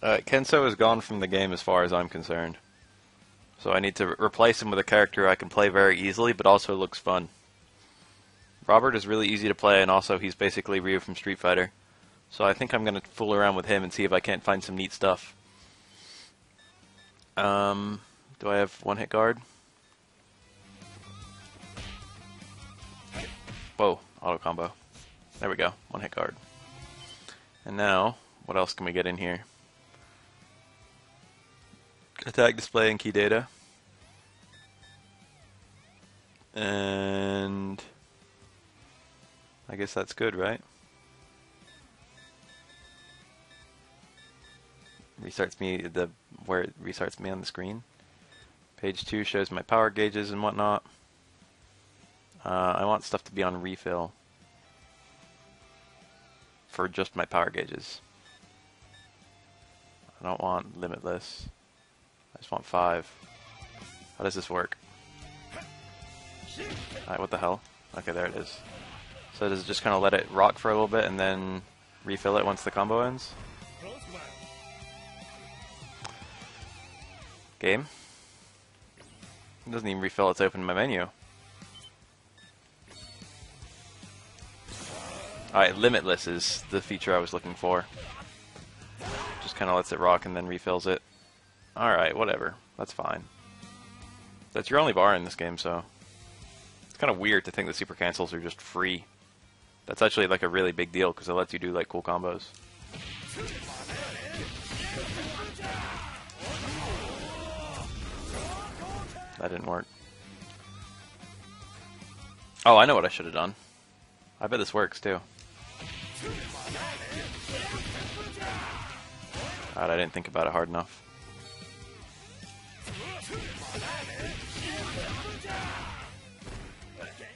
Kenso is gone from the game as far as I'm concerned. So I need to replace him with a character I can play very easily, but also looks fun. Robert is really easy to play, and also he's basically Ryu from Street Fighter. So I think I'm going to fool around with him and see if I can't find some neat stuff. Do I have one-hit guard? Whoa, auto combo. There we go, one-hit guard. And now, what else can we get in here? Attack display and key data. And I guess that's good, right? Restarts me where it restarts me on the screen. Page 2 shows my power gauges and whatnot. I want stuff to be on refill for just my power gauges. I don't want limitless. I just want 5. How does this work? Alright, what the hell? Okay, there it is. So does it just kind of let it rock for a little bit and then refill it once the combo ends? Game? It doesn't even refill, it's open in my menu. Alright, limitless is the feature I was looking for. Just kind of lets it rock and then refills it. Alright, whatever. That's fine. That's your only bar in this game, so... It's kind of weird to think that super cancels are just free. That's actually like a really big deal, because it lets you do like cool combos. That didn't work. Oh, I know what I should have done. I bet this works too. God, I didn't think about it hard enough.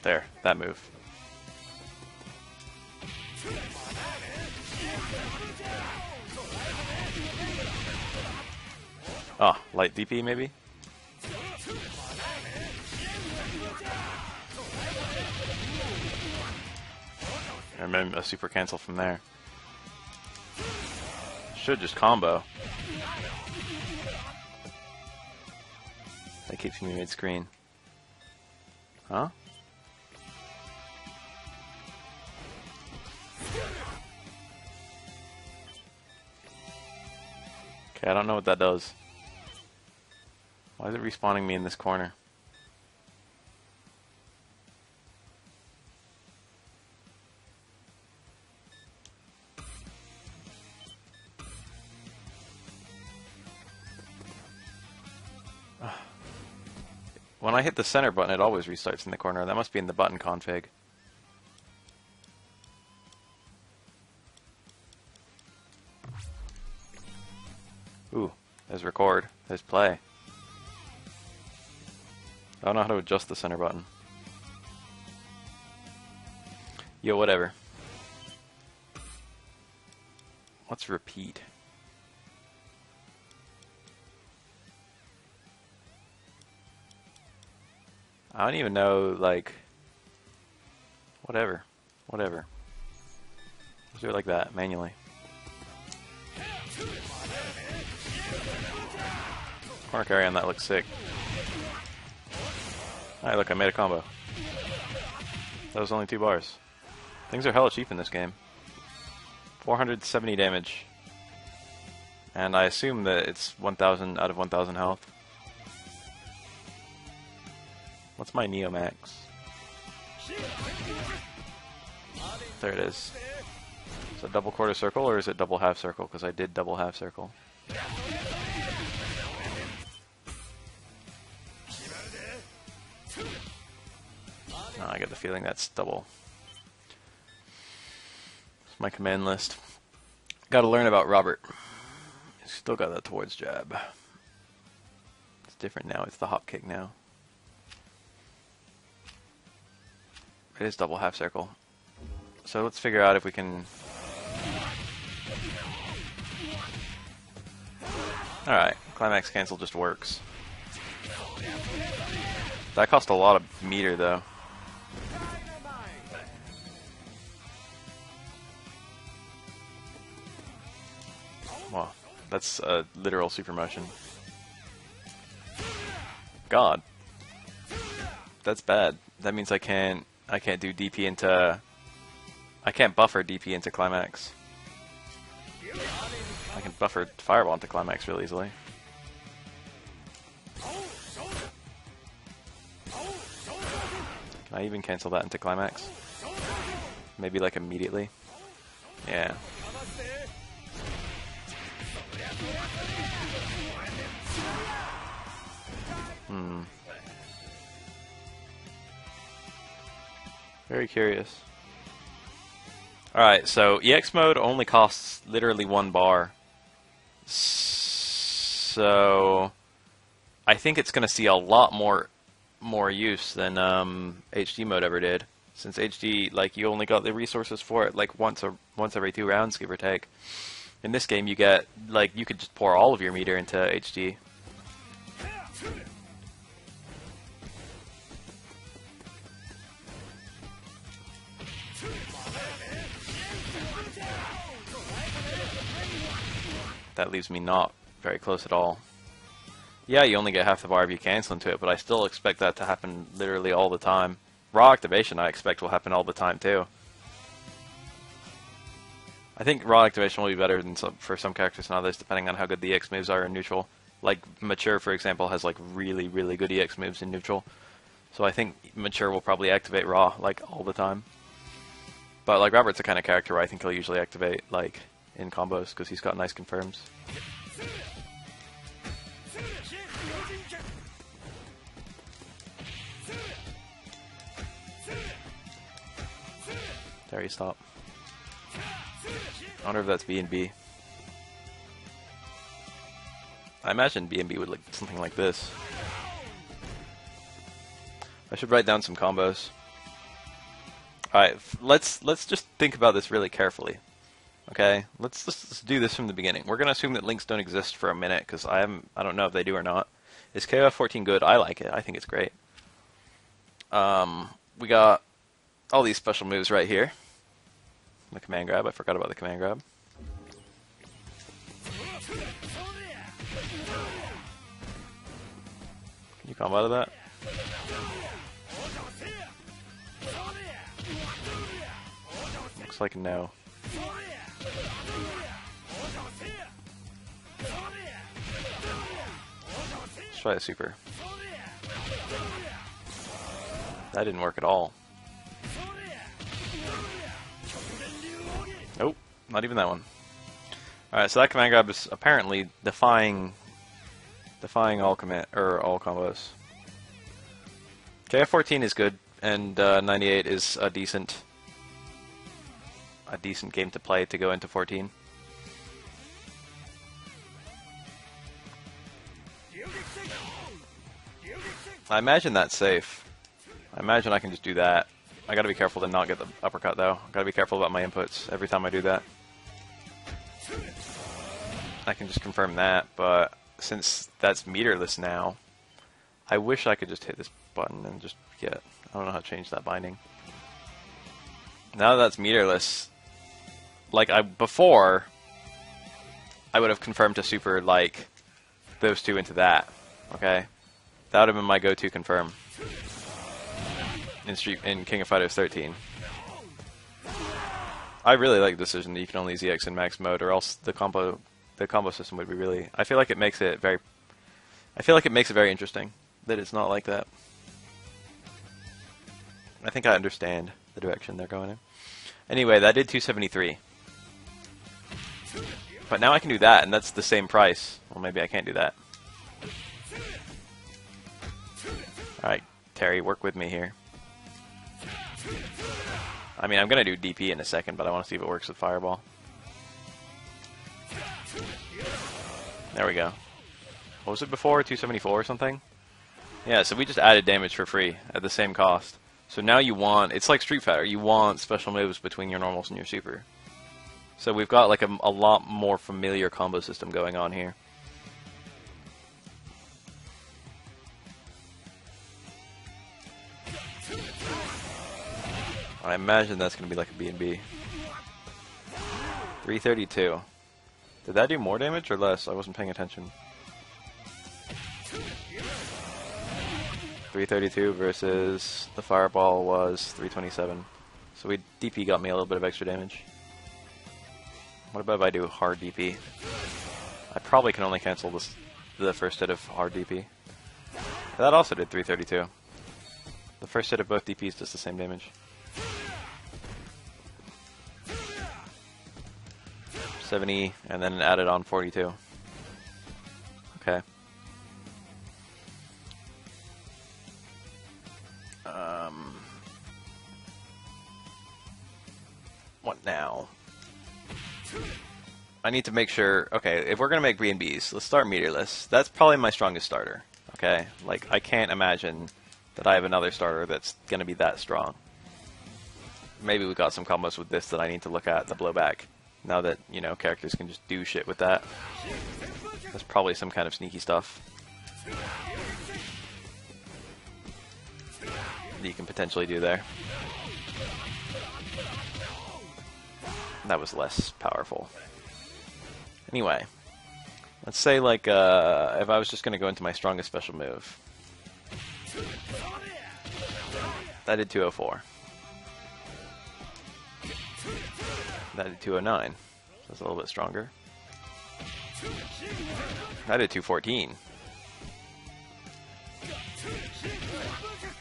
There, that move. Oh, light DP maybe? And then a super cancel from there. Should just combo. That keeps me mid-screen. Huh? Okay, I don't know what that does. Why is it respawning me in this corner? When I hit the center button, it always restarts in the corner. That must be in the button config. Ooh, there's record, there's play. I don't know how to adjust the center button. Yo, whatever. Let's repeat. I don't even know, like, whatever. Let's do it like that, manually. Corner carry on that looks sick. Alright, look, I made a combo. That was only 2 bars. Things are hella cheap in this game. 470 damage. And I assume that it's 1000 out of 1000 health. What's my Neo Max? There it is. Is it double quarter circle or is it double half circle? Because I did double half circle. Oh, I get the feeling that's double. It's my command list. Gotta learn about Robert. Still got that towards jab. It's different now. It's the hop kick now. It is double half circle. So let's figure out if we can... Alright, climax cancel just works. That cost a lot of meter though. Well, That's a literal super motion. God. That's bad. That means I can't do DP into... I can't buffer DP into climax. I can buffer fireball into climax really easily. Can I even cancel that into climax? Maybe like immediately? Yeah. Very curious. Alright, so EX mode only costs literally 1 bar. So I think it's going to see a lot more use than HD mode ever did. Since HD, like, you only got the resources for it like once every 2 rounds, give or take. In this game, you get, like, you could just pour all of your meter into HD. That leaves me not very close at all. Yeah, you only get half the bar if you cancel into it, but I still expect that to happen literally all the time. Raw activation I expect will happen all the time too. I think raw activation will be better than for some characters than others, depending on how good the EX moves are in neutral. Like Mature, for example, has like really, really good EX moves in neutral. So I think Mature will probably activate raw like all the time. But like Robert's the kind of character where I think he'll usually activate like in combos because he's got nice confirms. There you stop. I wonder if that's BnB. I imagine BnB would look something like this. I should write down some combos. Alright, let's just think about this really carefully. Okay, let's do this from the beginning. We're gonna assume that links don't exist for a minute because I don't know if they do or not. Is KoF14 good? I like it. I think it's great. We got all these special moves right here. The command grab. I forgot about the command grab. Can you combo out of that? Looks like no. Let's try a super. That didn't work at all. Nope, not even that one. Alright, so that command grab is apparently defying all all combos. KF14 is good, and 98 is a decent game to play to go into 14. I imagine that's safe. I imagine I can just do that. I gotta be careful to not get the uppercut though. Gotta be careful about my inputs every time I do that. I can just confirm that, but since that's meterless now, I wish I could just hit this button and just get... I don't know how to change that binding. Now that that's meterless, like before, I would have confirmed to super like those two into that. Okay, that would have been my go-to confirm in King of Fighters 13. I really like the decision that you can only use EX in max mode, or else the combo system would be really... I feel like it makes it very interesting that it's not like that. I think I understand the direction they're going in. Anyway, that did 273. But now I can do that, and that's the same price. Well, maybe I can't do that. Alright, Terry, work with me here. I mean, I'm going to do DP in a second, but I want to see if it works with Fireball. There we go. What was it before? 274 or something? Yeah, so we just added damage for free at the same cost. So now you want... It's like Street Fighter. You want special moves between your normals and your super. So we've got like a lot more familiar combo system going on here. I imagine that's going to be like a BnB. 332. Did that do more damage or less? I wasn't paying attention. 332 versus the fireball was 327. So DP got me a little bit of extra damage. What about if I do hard DP? I probably can only cancel the first hit of hard DP. That also did 332. The first hit of both DPs does the same damage. 70, and then added on 42. Okay. What now? I need to make sure, okay, if we're going to make BnBs, let's start meterless. That's probably my strongest starter, okay? Like, I can't imagine that I have another starter that's going to be that strong. Maybe we've got some combos with this that I need to look at, the blowback. Now that, you know, characters can just do shit with that. There's probably some kind of sneaky stuff that you can potentially do there. That was less powerful. Anyway, let's say like if I was just going to go into my strongest special move. That did 204. That did 209. So that's a little bit stronger. That did 214.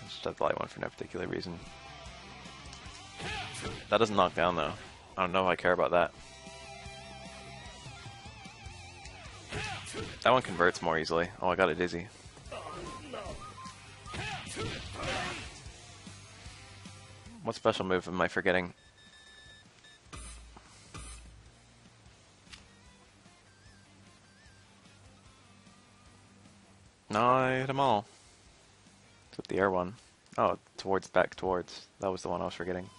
Just have the light one for no particular reason. That doesn't knock down though. I don't know if I care about that. That one converts more easily. Oh, I got a dizzy. What special move am I forgetting? No, I hit them all. It's with the air one. Oh, back towards. That was the one I was forgetting.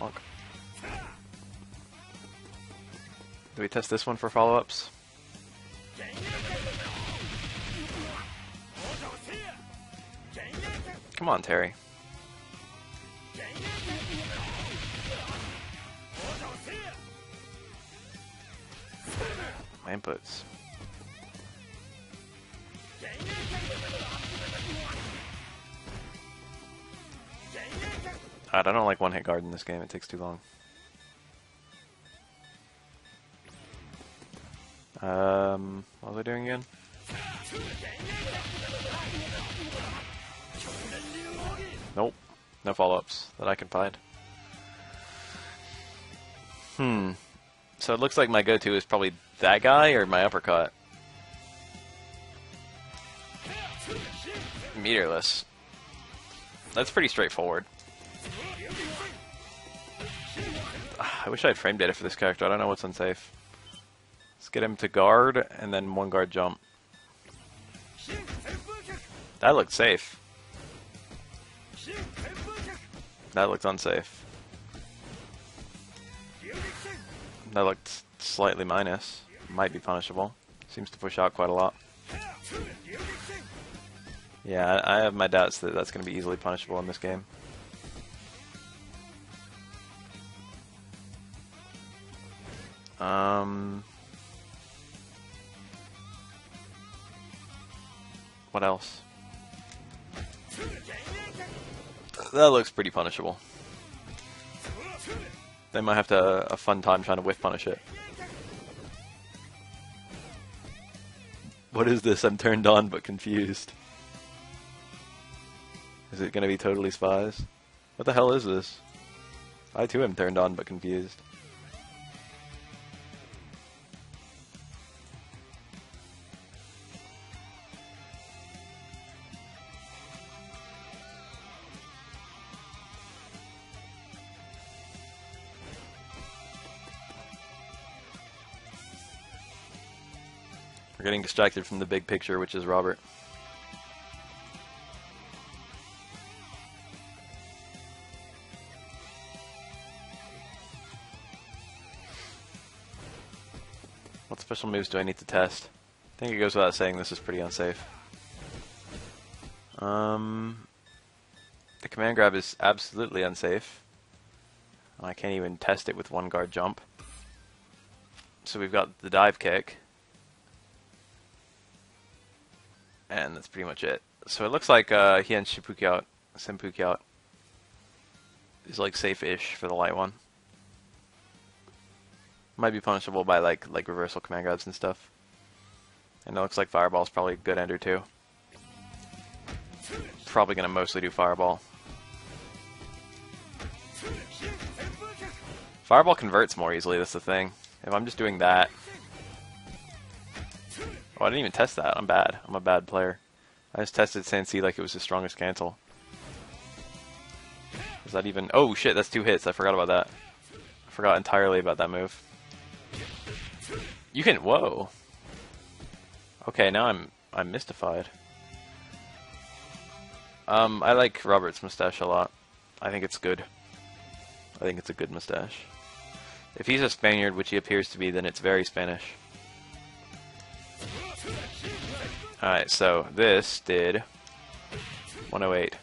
Honk. Do we test this one for follow-ups? Come on, Terry. My inputs. I don't like one-hit guard in this game. It takes too long. What was I doing again? Nope. No follow-ups that I can find. So it looks like my go-to is probably that guy or my uppercut. Meterless. That's pretty straightforward. I wish I had frame data for this character. I don't know what's unsafe. Let's get him to guard, and then one guard jump. That looked safe. That looked unsafe. That looked slightly minus. Might be punishable. Seems to push out quite a lot. Yeah, I have my doubts that that's going to be easily punishable in this game. What else? That looks pretty punishable. They might have a fun time trying to whiff punish it. What is this? I'm turned on but confused. Is it going to be totally spies? What the hell is this? I too am turned on but confused. We're getting distracted from the big picture, which is Robert. What special moves do I need to test? I think it goes without saying this is pretty unsafe. The command grab is absolutely unsafe. And I can't even test it with one guard jump. So we've got the dive kick. And that's pretty much it. So it looks like Hien Senpukyat is like safe-ish for the light one. Might be punishable by like reversal command grabs and stuff. And it looks like Fireball's probably a good ender too. Probably gonna mostly do Fireball. Fireball converts more easily, that's the thing. If I'm just doing that... Oh, I didn't even test that. I'm bad. I'm a bad player. I just tested Sensi like it was the strongest cancel. Is that even... Oh shit, that's 2 hits. I forgot about that. I forgot entirely about that move. You can... Whoa. Okay, now I'm mystified. I like Robert's mustache a lot. I think it's good. I think it's a good mustache. If he's a Spaniard, which he appears to be, then it's very Spanish. Alright, so this did 108.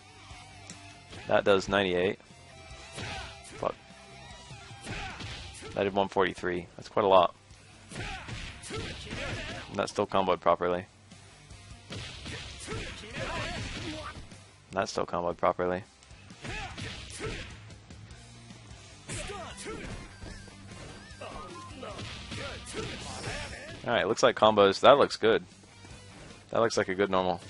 That does 98. Fuck. That did 143. That's quite a lot. And that still comboed properly. That still comboed properly. Alright, looks like combos. That looks good. That looks like a good normal.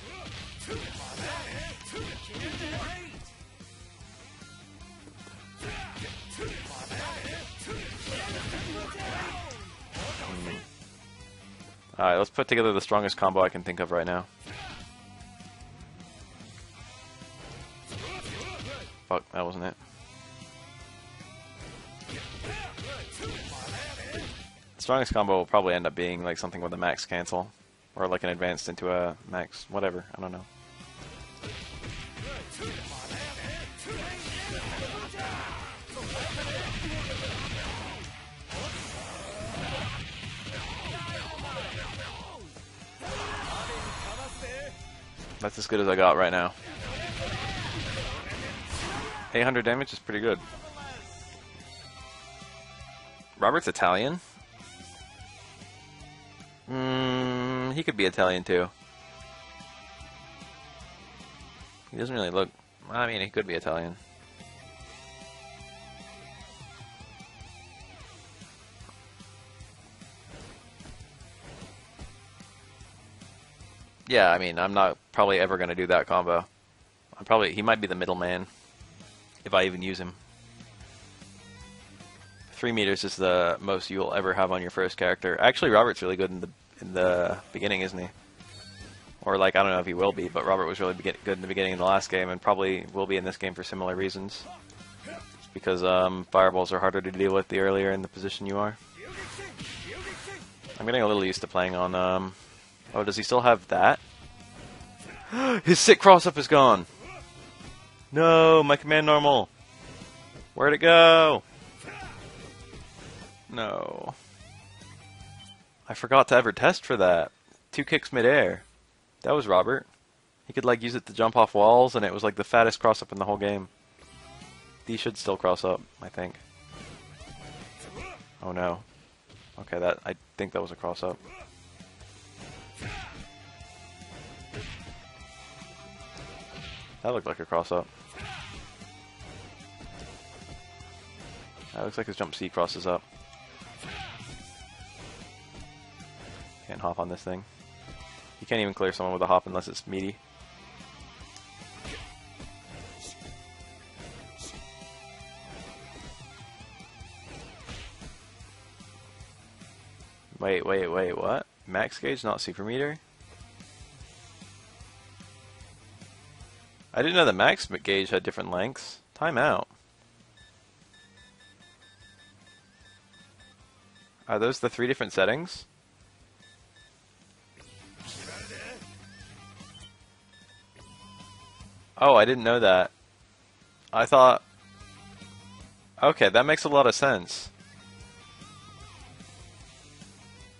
Alright, let's put together the strongest combo I can think of right now. Fuck, that wasn't it. The strongest combo will probably end up being like something with a max cancel. Or like an advanced into a max, whatever, I don't know. That's as good as I got right now. 800 damage is pretty good. Robert's Italian? He could be Italian too. He doesn't really look... I mean, he could be Italian. Yeah, I mean, I'm not probably ever going to do that combo. He might be the middleman, if I even use him. 3 meters is the most you'll ever have on your first character. Actually, Robert's really good in the beginning, isn't he? Or like, I don't know if he will be, but Robert was really good in the beginning of the last game, and probably will be in this game for similar reasons. Because fireballs are harder to deal with the earlier in the position you are. I'm getting a little used to playing on... Oh, does he still have that? His sick cross-up is gone! No, my command normal! Where'd it go? No. I forgot to ever test for that. 2 kicks midair. That was Robert. He could like use it to jump off walls, and it was like the fattest cross-up in the whole game. These should still cross up, I think. Oh no. Okay, I think that was a cross-up. That looked like a cross-up. That looks like his jump C crosses up. Can't hop on this thing. You can't even clear someone with a hop unless it's meaty. Wait, what? Max gauge, not super meter? I didn't know the max gauge had different lengths. Time out. Are those the 3 different settings? Oh, I didn't know that. I thought... Okay, that makes a lot of sense.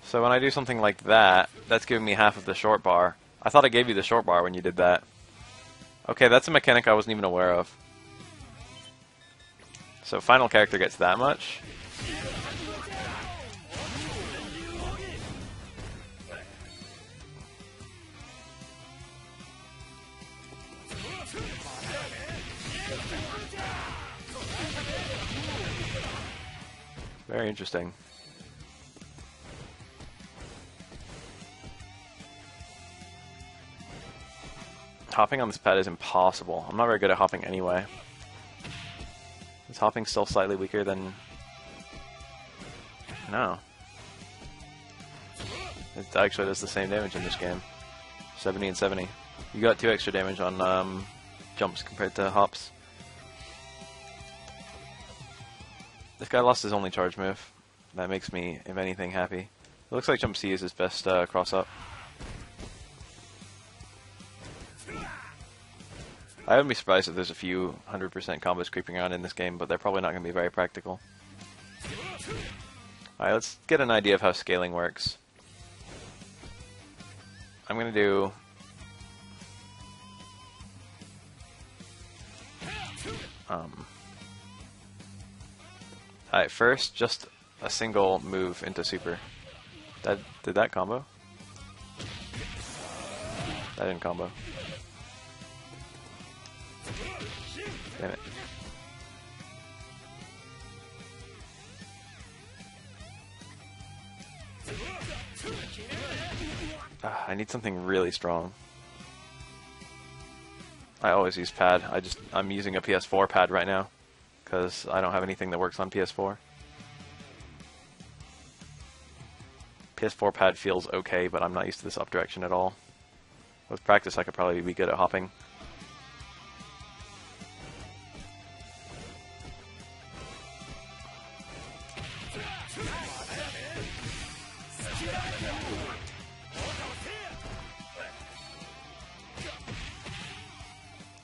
So when I do something like that, that's giving me half of the short bar. I thought I gave you the short bar when you did that. Okay, that's a mechanic I wasn't even aware of. So final character gets that much. Very interesting. Hopping on this pad is impossible. I'm not very good at hopping anyway. Is hopping still slightly weaker than... No. It actually does the same damage in this game. 70 and 70. You got 2 extra damage on jumps compared to hops. This guy lost his only charge move. That makes me, if anything, happy. It looks like jump C is his best cross-up. I wouldn't be surprised if there's a few 100% combos creeping around in this game, but they're probably not going to be very practical. Alright, let's get an idea of how scaling works. I'm going to do... Alright, first, just a single move into super. Did that combo? That didn't combo. Damn it. I need something really strong. I always use pad. I'm using a PS4 pad right now because I don't have anything that works on PS4. PS4 pad feels okay, but I'm not used to this up direction at all. With practice, I could probably be good at hopping.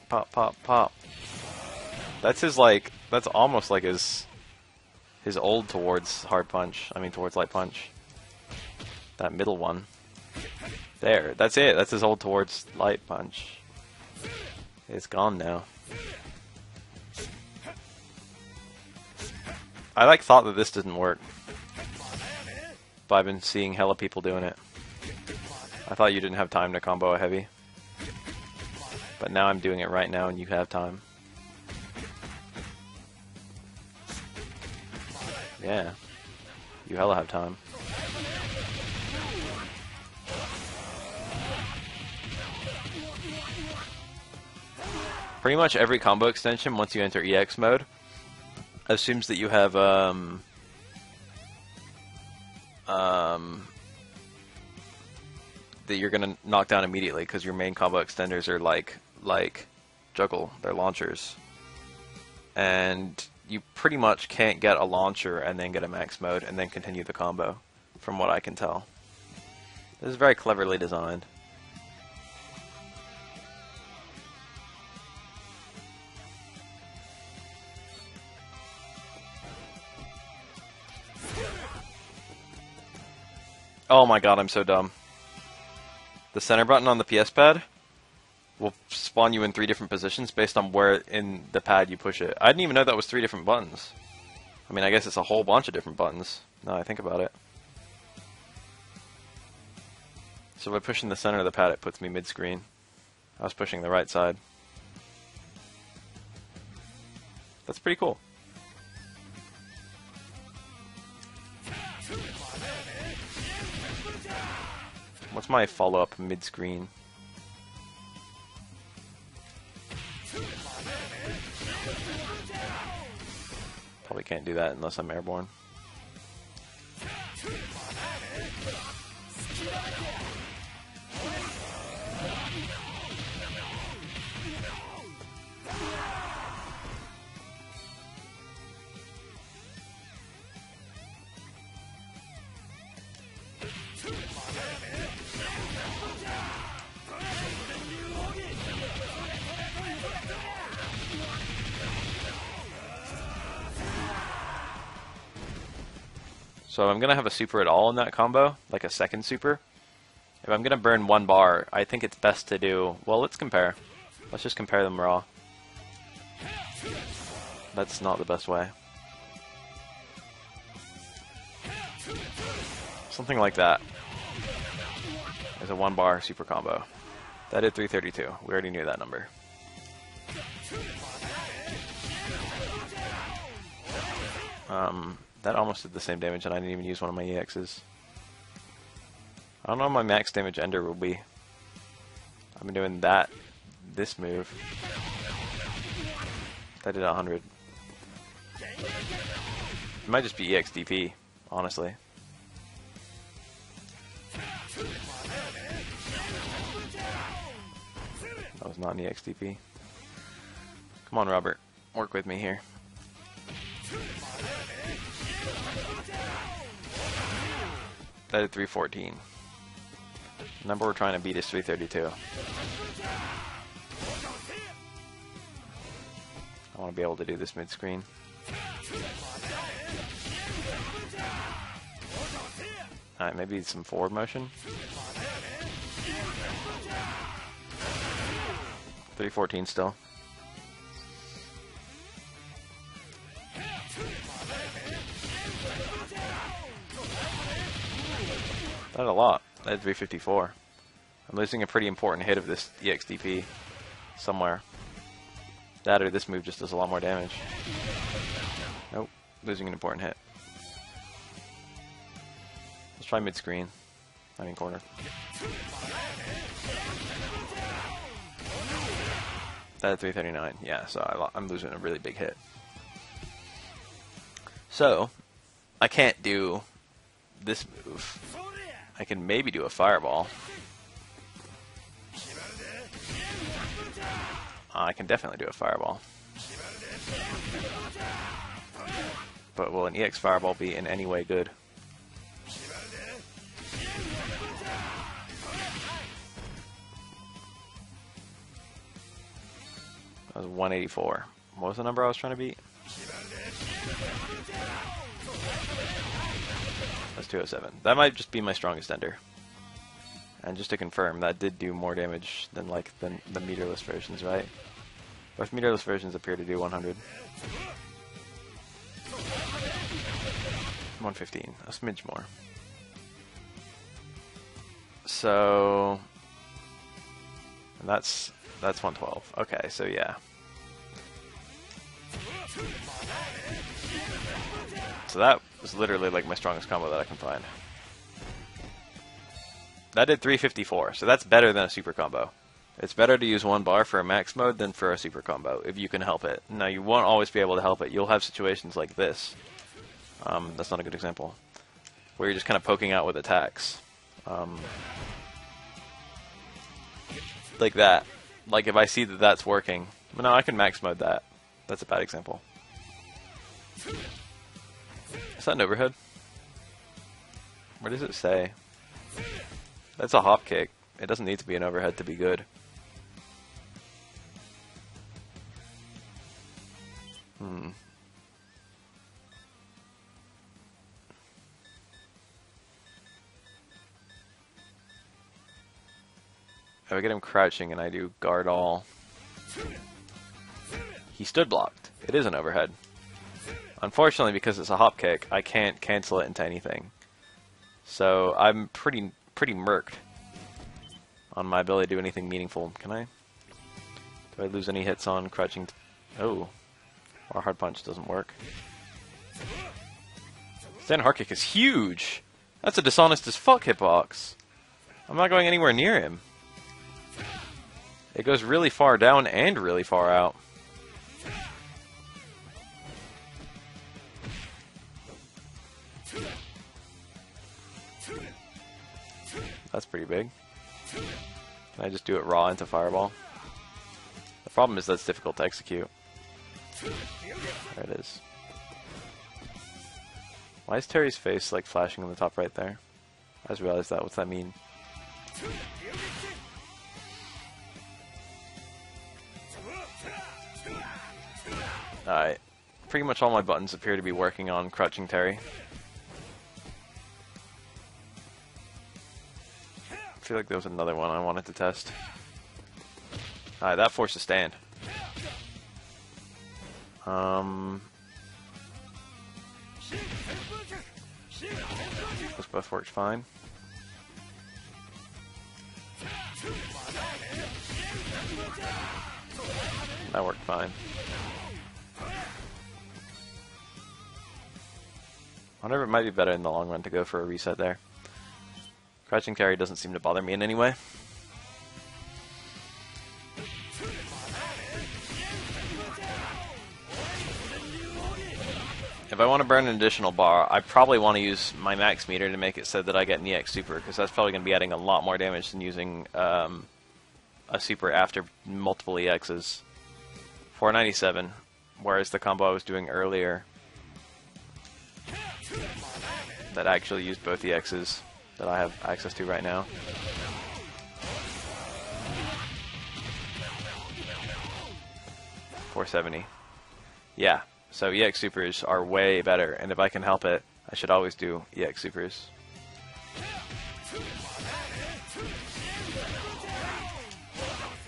Pop, pop, pop. That's his, like, that's almost like his old towards hard punch. I mean, towards light punch. That middle one. There, that's it. That's his old towards light punch. It's gone now. I, like, thought that this didn't work. But I've been seeing hella people doing it. I thought you didn't have time to combo a heavy. But now I'm doing it right now and you have time. Yeah. You hella have time. Pretty much every combo extension, once you enter EX mode, assumes that you have, that you're gonna knock down immediately, because your main combo extenders are like juggle, they're launchers. And you pretty much can't get a launcher and then get a max mode and then continue the combo, from what I can tell. This is very cleverly designed. Oh my god, I'm so dumb. The center button on the PS pad will spawn you in 3 different positions based on where in the pad you push it. I didn't even know that was 3 different buttons. I mean, I guess it's a whole bunch of different buttons, now I think about it. So by pushing the center of the pad, it puts me mid-screen. I was pushing the right side. That's pretty cool. What's my follow-up mid-screen? Probably can't do that unless I'm airborne. So I'm going to have a super at all in that combo, like a second super. If I'm going to burn 1 bar, I think it's best to do... Well, let's compare. Let's just compare them raw. That's not the best way. Something like that is a 1-bar super combo. That did 332. We already knew that number. That almost did the same damage, and I didn't even use one of my EXs. I don't know what my max damage ender will be. I've been doing this move. That did 100. It might just be EXDP, honestly. That was not an EXDP. Come on, Robert. Work with me here. That did 314. The number we're trying to beat is 332. I want to be able to do this mid-screen. Alright, maybe some forward motion. 314 still. That's a lot. That's 354. I'm losing a pretty important hit of this EXDP somewhere. That or this move just does a lot more damage. Nope. Losing an important hit. Let's try mid-screen. I mean corner. That at 339. Yeah, so I'm losing a really big hit. So, I can't do this move. I can maybe do a fireball. I can definitely do a fireball. But will an EX fireball be in any way good? That was 184. What was the number I was trying to beat? That's 207. That might just be my strongest ender. And just to confirm, that did do more damage than like the meterless versions, right? Both meterless versions appear to do 100. 115, a smidge more. So, and that's 112. Okay, so yeah. So that was literally like my strongest combo that I can find. That did 354, so that's better than a super combo. It's better to use 1 bar for a max mode than for a super combo, if you can help it. Now, you won't always be able to help it. You'll have situations like this. That's not a good example. Where you're just kind of poking out with attacks. Like that. Like if I see that that's working. No, I can max mode that. That's a bad example. Is that an overhead? Where does it say? That's a hop kick. It doesn't need to be an overhead to be good. If I get him crouching and I do guard all. He stood blocked. It is an overhead. Unfortunately, because it's a hop kick, I can't cancel it into anything. So I'm pretty murked on my ability to do anything meaningful. Can I? Do I lose any hits on crouching? Oh. Our hard punch doesn't work. Stand hard kick is huge! That's a dishonest as fuck hitbox. I'm not going anywhere near him. It goes really far down and really far out. That's pretty big. Can I just do it raw into fireball? The problem is that's difficult to execute. There it is. Why is Terry's face like flashing on the top right there? I just realized that. What's that mean? Alright. Pretty much all my buttons appear to be working on crouching Terry. I feel like there was another one I wanted to test. Alright, that forced a stand. Those both worked fine. That worked fine. I wonder if it might be better in the long run to go for a reset there. Crouching carry doesn't seem to bother me in any way. If I want to burn an additional bar, I probably want to use my max meter to make it so that I get an EX super, because that's probably going to be adding a lot more damage than using a super after multiple EXs. 497, whereas the combo I was doing earlier that actually used both EXs that I have access to right now. $470. Yeah, so EX supers are way better, and if I can help it, I should always do EX supers.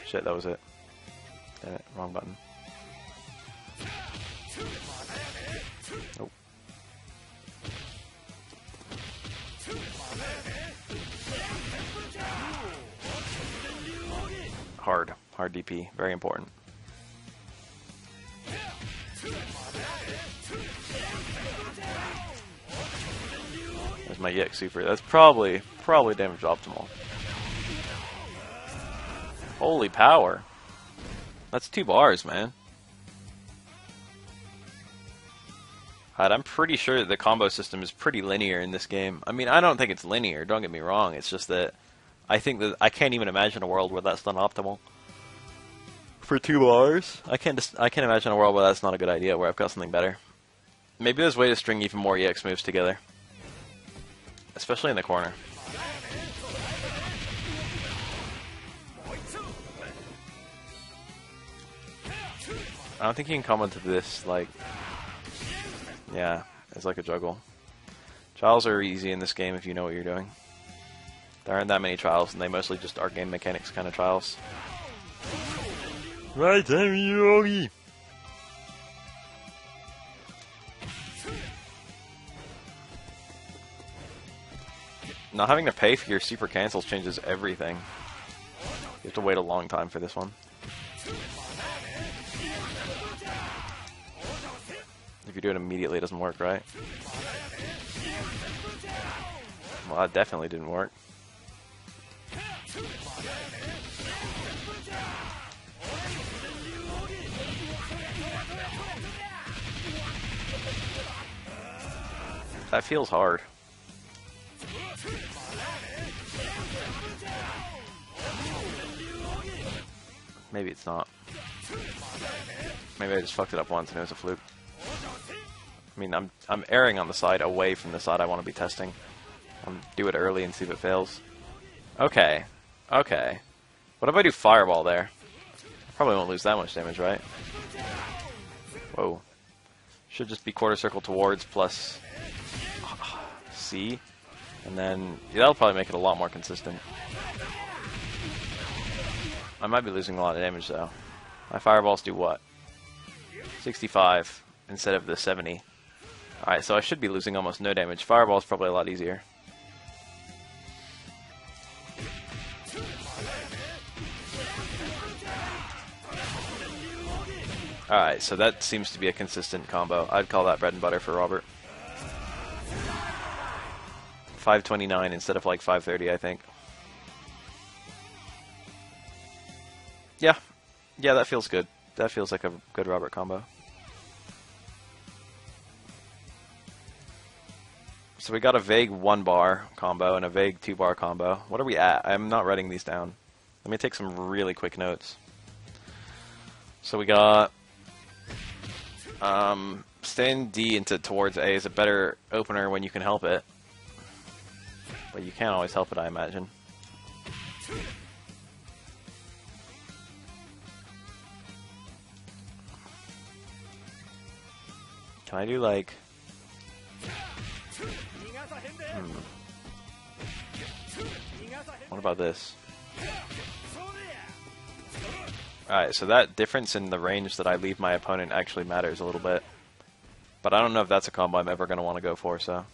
Shit, that was it. Damn it, wrong button. Nope. Hard DP, very important. There's my EX super. That's probably damage optimal. Holy power. That's 2 bars, man. I'm pretty sure that the combo system is pretty linear in this game. I mean, I don't think it's linear, don't get me wrong. It's just that I think that I can't even imagine a world where that's not optimal. For 2 bars? I can't imagine a world where that's not a good idea, where I've got something better. Maybe there's a way to string even more EX moves together. Especially in the corner. I don't think you can come into this, like... Yeah, it's like a juggle. Trials are easy in this game if you know what you're doing. There aren't that many trials, and they mostly just are game mechanics kind of trials. Right, Yogi! Not having to pay for your super cancels changes everything. You have to wait a long time for this one. If you do it immediately, it doesn't work, right? Well, that definitely didn't work. That feels hard. Maybe it's not. Maybe I just fucked it up once and it was a fluke. I mean, I'm erring on the side away from the side I want to be testing. I'll do it early and see if it fails. Okay. Okay. What if I do Fireball there? Probably won't lose that much damage, right? Whoa. Should just be quarter circle towards plus C. And then yeah, that'll probably make it a lot more consistent. I might be losing a lot of damage though. My fireballs do what? 65 instead of the 70. Alright, so I should be losing almost no damage. Fireball's probably a lot easier. Alright, so that seems to be a consistent combo. I'd call that bread and butter for Robert. 529 instead of like 530, I think. Yeah. Yeah, that feels good. That feels like a good Robert combo. So we got a vague 1-bar combo and a vague 2-bar combo. What are we at? I'm not writing these down. Let me take some really quick notes. So we got... stand D into towards A is a better opener when you can help it. But you can't always help it, I imagine. Can I do like... What about this? Alright, so that difference in the range that I leave my opponent actually matters a little bit. But I don't know if that's a combo I'm ever going to want to go for, so...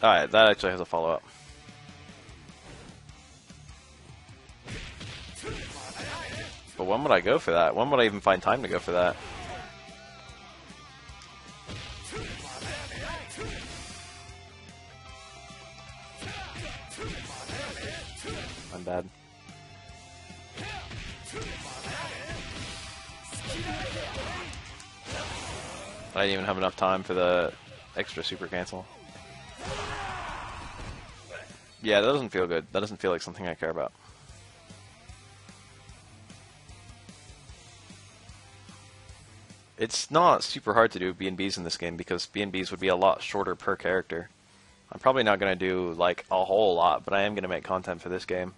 Alright, that actually has a follow-up. But when would I go for that? When would I even find time to go for that? I'm bad. I didn't even have enough time for the extra super cancel. Yeah, that doesn't feel good. That doesn't feel like something I care about. It's not super hard to do BnBs in this game because BnBs would be a lot shorter per character. I'm probably not going to do like a whole lot, but I am going to make content for this game.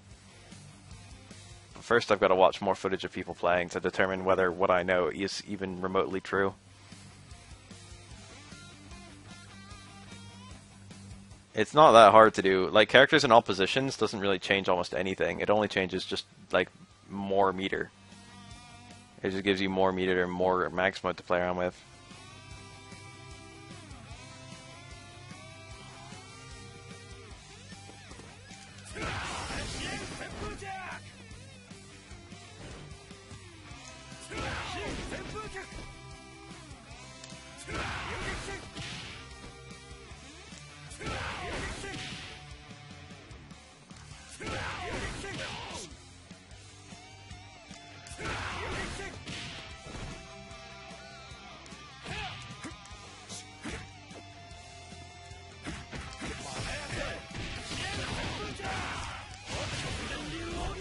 But first I've got to watch more footage of people playing to determine whether what I know is even remotely true. It's not that hard to do. Like, characters in all positions doesn't really change almost anything. It only changes just, like, more meter. It just gives you more meter and more max mode to play around with.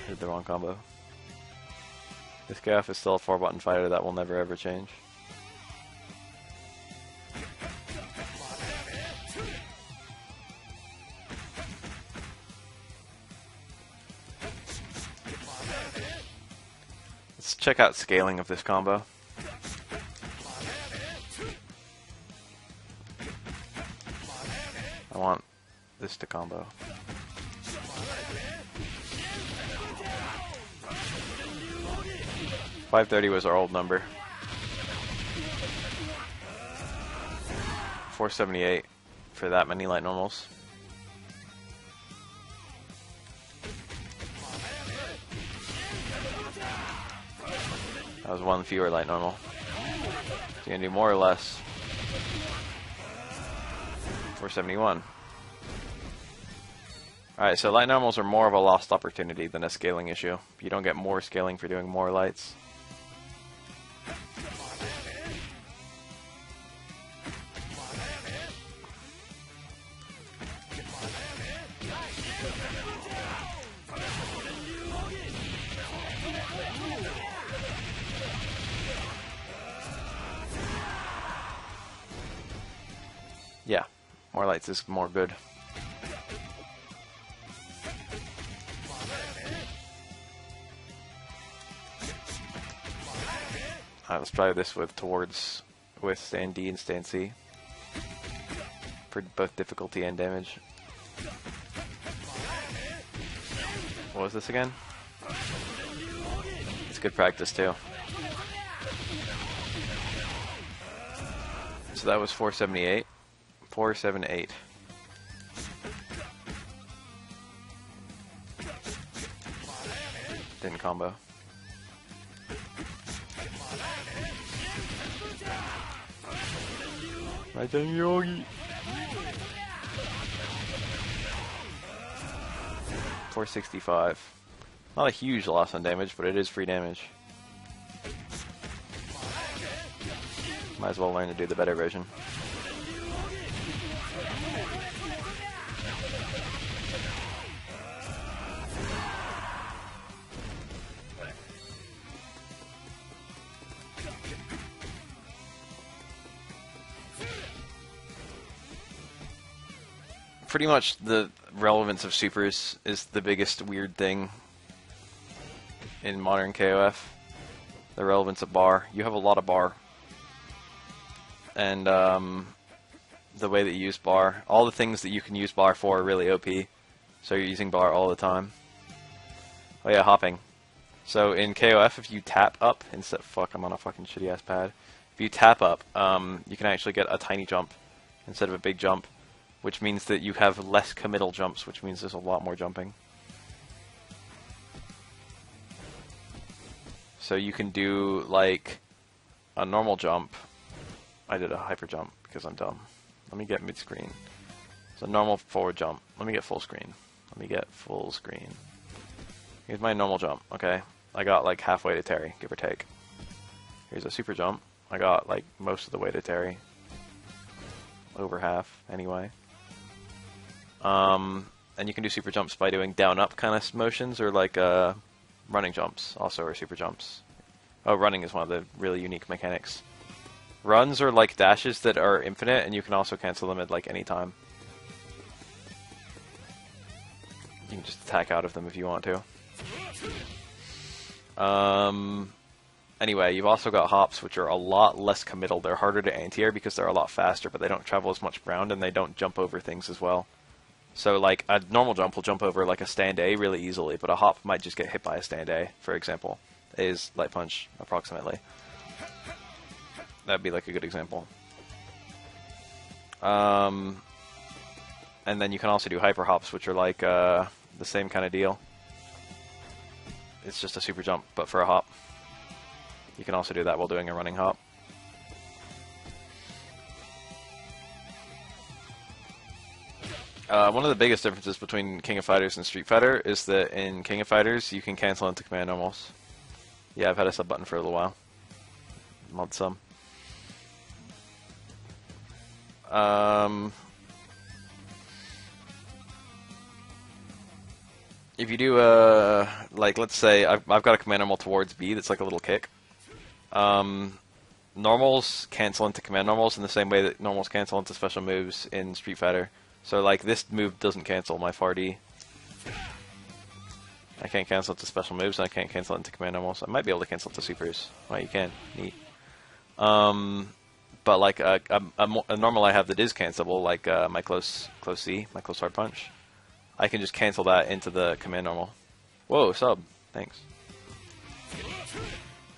Hit the wrong combo. This KoF is still a 4-button fighter that will never ever change. Let's check out scaling of this combo. I want this to combo. $530 was our old number. $478 for that many light normals. That was one fewer light normal. So you gonna do more or less? 471. Alright, so light normals are more of a lost opportunity than a scaling issue. You don't get more scaling for doing more lights. Yeah, more lights is more good. Alright, let's try this with stand D and stand C for both difficulty and damage. What was this again? It's good practice too. So that was 478. 478. Didn't combo. Yogi. 465. Not a huge loss on damage, but it is free damage. Might as well learn to do the better version. Pretty much the relevance of supers is the biggest weird thing in modern KoF. The relevance of bar. You have a lot of bar. And the way that you use bar. All the things that you can use bar for are really OP, so you're using bar all the time. Oh yeah, hopping. So in KOF, if you tap up instead, fuck, I'm on a fucking shitty ass pad. If you tap up, you can actually get a tiny jump instead of a big jump, which means that you have less committal jumps, which means there's a lot more jumping. So you can do like a normal jump. I did a hyper jump because I'm dumb. Let me get mid screen. So normal forward jump. Let me get full screen. Let me get full screen. Here's my normal jump. Okay, I got like halfway to Terry, give or take. Here's a super jump. I got like most of the way to Terry. Over half, anyway. And you can do super jumps by doing down-up kind of motions, or like running jumps also are super jumps. Oh, running is one of the really unique mechanics. Runs are like dashes that are infinite, and you can also cancel them at like any time. You can just attack out of them if you want to. Anyway, you've also got hops, which are a lot less committal. They're harder to anti-air because they're a lot faster, but they don't travel as much ground, and they don't jump over things as well. So, like, a normal jump will jump over, like, a stand A really easily, but a hop might just get hit by a stand A, for example. A is light punch, approximately. That'd be, like, a good example. And then you can also do hyper hops, which are, like, the same kind of deal. It's just a super jump, but for a hop. You can also do that while doing a running hop. One of the biggest differences between King of Fighters and Street Fighter is that in King of Fighters you can cancel into command normals. Yeah, I've had a sub button for a little while. Mod some. If you do like, let's say I've got a command normal towards B that's like a little kick. Normals cancel into command normals in the same way that normals cancel into special moves in Street Fighter. So like this move doesn't cancel my FAR D. I can't cancel into special moves, and I can't cancel into command normals. I might be able to cancel into supers. Well, you can. Neat. But like a normal I have that is cancelable, like my close C, my close hard punch. I can just cancel that into the command normal. Whoa, sub. Thanks.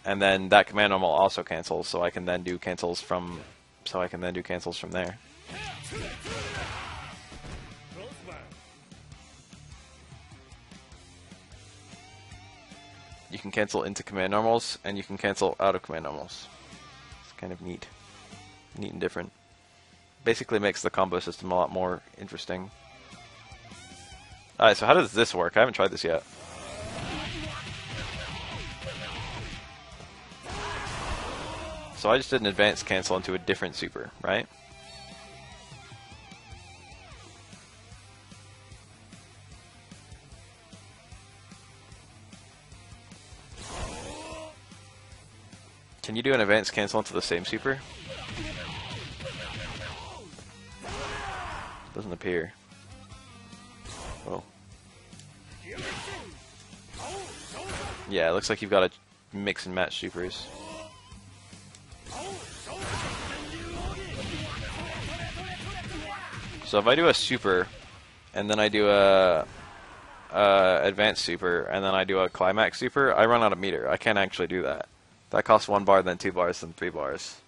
And then that command normal also cancels, so I can then do cancels from there. You can cancel into command normals, and you can cancel out of command normals. It's kind of neat. Neat and different. Basically makes the combo system a lot more interesting. Alright, so how does this work? I haven't tried this yet. So I just did an advanced cancel into a different super, right? Can you do an advanced cancel into the same super? Doesn't appear. Oh. Yeah, it looks like you've got to mix and match supers. So if I do a super, and then I do a advanced super, and then I do a climax super, I run out of meter. I can't actually do that. That costs 1 bar, then 2 bars, then 3 bars.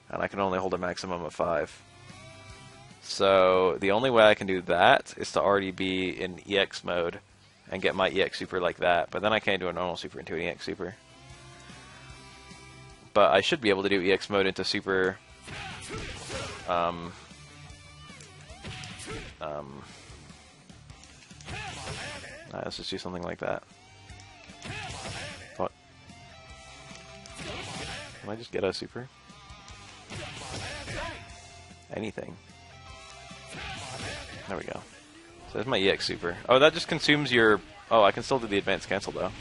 And I can only hold a maximum of 5. So the only way I can do that is to already be in EX mode and get my EX super like that. But then I can't do a normal super into an EX super. But I should be able to do EX mode into super... let's just do something like that. What? Can I just get a super? Anything. There we go. So there's my EX super. Oh, that just consumes your... Oh, I can still do the advanced cancel, though.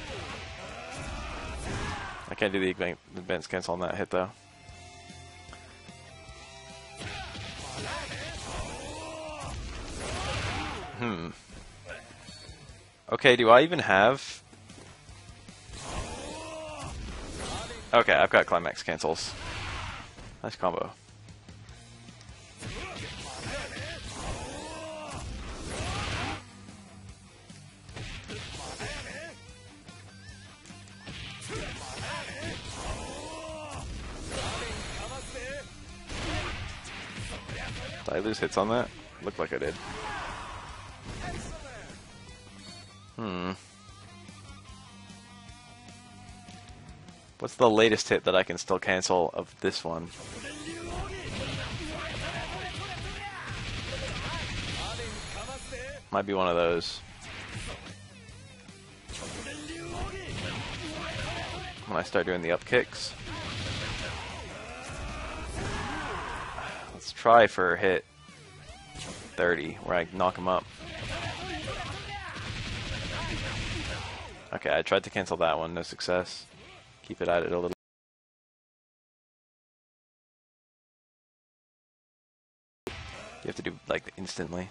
I can't do the advanced cancel on that hit, though. Okay, do I even have... Okay, I've got climax cancels. Nice combo. I lose hits on that? Looked like I did. What's the latest hit that I can still cancel of this one? Might be one of those. When I start doing the up kicks. Let's try for hit 30, where I knock him up. Okay, I tried to cancel that one, no success. Keep it at it a little. You have to do like instantly.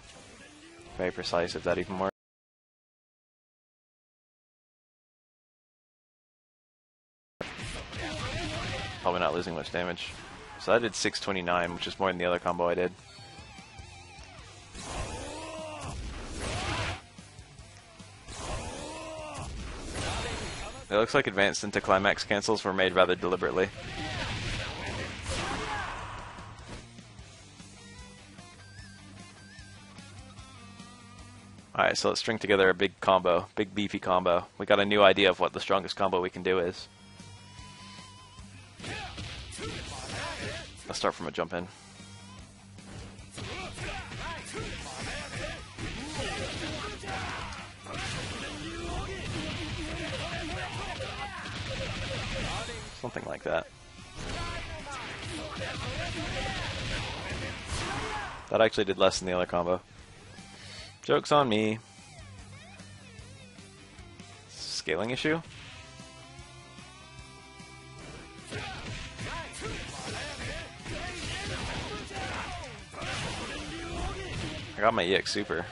Very precise, if that even works. Probably not losing much damage. So I did 629, which is more than the other combo I did. It looks like advanced into climax cancels were made rather deliberately. Alright, so let's string together a big combo, big beefy combo. We got a new idea of what the strongest combo we can do is. Let's start from a jump in. Something like that. That actually did less than the other combo. Joke's on me. Scaling issue? I got my EX super.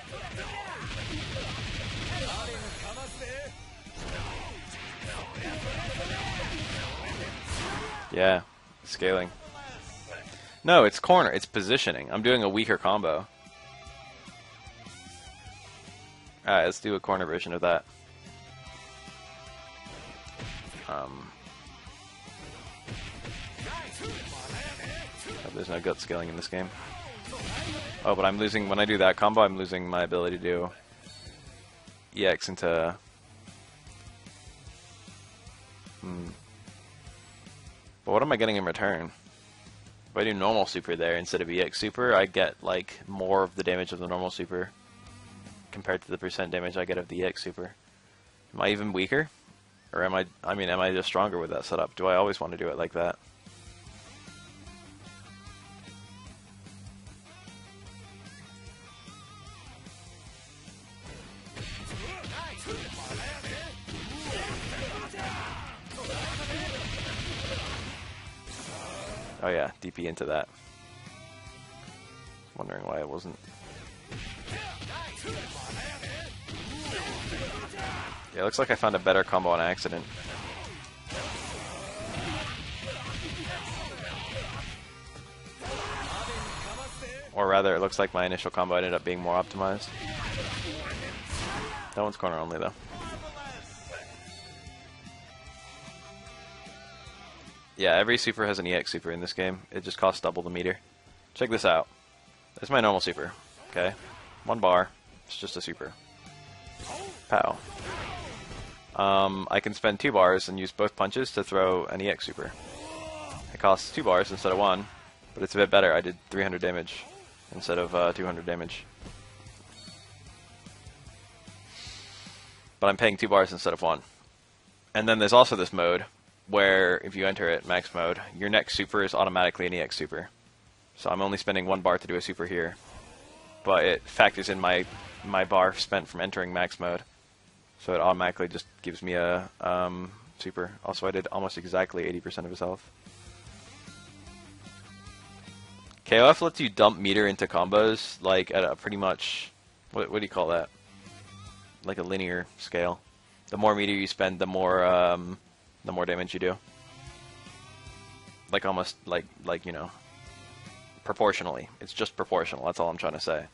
Yeah, scaling. No, it's corner. It's positioning. I'm doing a weaker combo. Alright, let's do a corner version of that. There's no gut scaling in this game. Oh, but I'm losing, when I do that combo, I'm losing my ability to do EX into... But what am I getting in return? If I do normal super there instead of EX super, I get like more of the damage of the normal super compared to the percent damage I get of the EX super. Am I even weaker? Or am I just stronger with that setup? Do I always want to do it like that? Oh yeah, DP into that. Wondering why it wasn't. Yeah, it looks like I found a better combo on accident. Or rather, it looks like my initial combo ended up being more optimized. That one's corner only though. Yeah, every super has an EX super in this game. It just costs double the meter. Check this out. There's my normal super. Okay. 1 bar. It's just a super. Pow. I can spend 2 bars and use both punches to throw an EX super. It costs 2 bars instead of 1, but it's a bit better. I did 300 damage instead of 200 damage. But I'm paying 2 bars instead of 1. And then there's also this mode where if you enter it, max mode, your next super is automatically an EX super. So I'm only spending 1 bar to do a super here. But it factors in my bar spent from entering max mode. So it automatically just gives me a super. Also, I did almost exactly 80% of his health. KOF lets you dump meter into combos, like at a pretty much, what do you call that? Like a linear scale. The more meter you spend, the more damage you do. Like almost like you know, proportionally. It's just proportional. That's all I'm trying to say.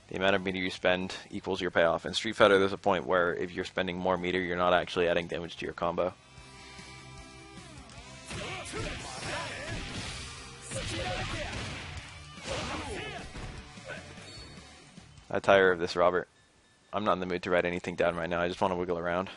The amount of meter you spend equals your payoff. In Street Fighter, there's a point where if you're spending more meter, you're not actually adding damage to your combo. I tire of this, Robert. I'm not in the mood to write anything down right now. I just want to wiggle around.